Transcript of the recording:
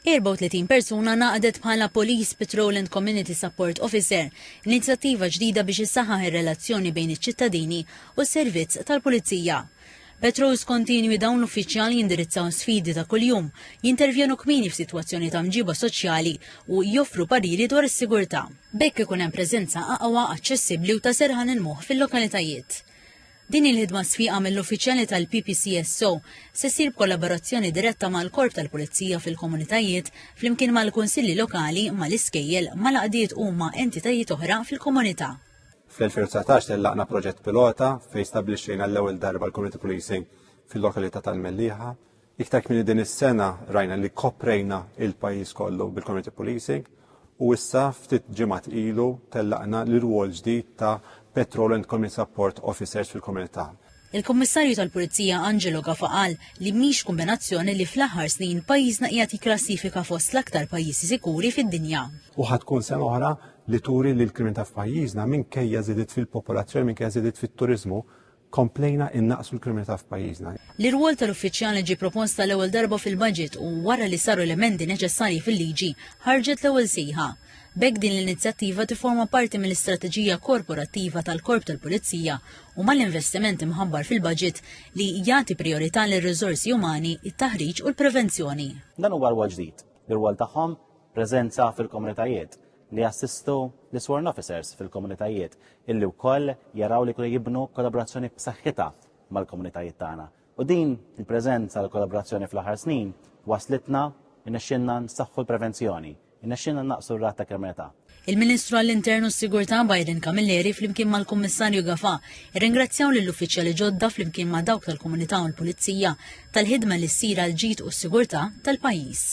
34 persuna naqdet bħala Police Patrol and Community Support Officer, inizjattiva ġdida biex issaħħaħ ir-relazzjoni bejn iċ-ċittadini u s-servizz tal-Pulizija. Patrols kontinwi dawn l-uffiċjali jindirizzaw sfidi ta' kuljum, jintervjenu kmini f'sitwazzjoni ta' mġiba soċjali u joffru pariri dwar is-sigurtà. Bekk ikun hemm preżenza aqwa, aċċessibbli u ta' serħan il-moħħ fil-lokalitajiet. Din il-ħidma sfiqa mill-uffiċjali tal-PPCSO se ssir b'kollaborazzjoni diretta mal-Korp tal-Pulizija fil-komunitajiet flimkien mal-Kunsilli Lokali, mal-iskejjel, mal-qdiet u ma' entitajiet oħra fil-komunità. Fl-2019 tellaqna proġett pilota fejn stabbilixxejna l-ewwel darba l-Community Policing fil-lokalità tal-Mellieħa. Iktar kmieni din is-sena rajna li koprejna il-pajjiż kollu bil-Community Policing u issa ftit ġimgħat ilu tellaqna l-irwol ġdid ta' Patrol and Community Support Officers fil-komunità. Il-Kummissarju tal-Pulizija Angelo Gafa qal li mhix kombinazzjoni li fl-aħħar snin pajjiżna qiegħed jikklassifika fost l-aktar pajjiżi sikuri fid-dinja. U ħadkun sena oħra li turi li l-kriminalità f'pajjiżna minkejja żidiet fil-popolazzjoni, minkejja żidiet fit-turiżmu, komplejna innaqsu l-kriminalità f'pajjiżna. L-irwol tal-uffiċjali ġie proposta l-ewwel darba fil-budget u wara li saru elementi neċessarji fil-liġi ħarġet l-ewwel sejħa. Bekk din l-inizjattiva tiforma parti mill-istrateġija korporattiva tal-Korp tal-Pulizija u mal-investimenti mħabbar fil-budget li jagħti priorità lir-riżorsi umani, it-taħriġ u l-prevenzjoni. Dan huwa rwol ġdid. L-irwol tagħhom preżenza fil-komunitajiet li jassistu l-sworn officers fil-komunitajiet illi wkoll jaraw li jkunu jibnu kollaborazzjoni b'saħħitha mal-komunitajiet tagħna. U din il-preżenza l-kollaborazzjoni fl-aħħar snin waslitna innexxinna nsaħħu l-prevenzjoni. Innexxinna naqsu r-rata kriminalità. Il-Ministru għall-Internu s-Sigurtà Bajden Kamilleri flimkien mal-Kummissarju Gafa irringrazzjaw lill-uffiċjali ġodda flimkien ma' dawk tal-komunità u l-Pulizija tal-ħidma li ssir għal ġid u s-sigurtà tal-pajjiż.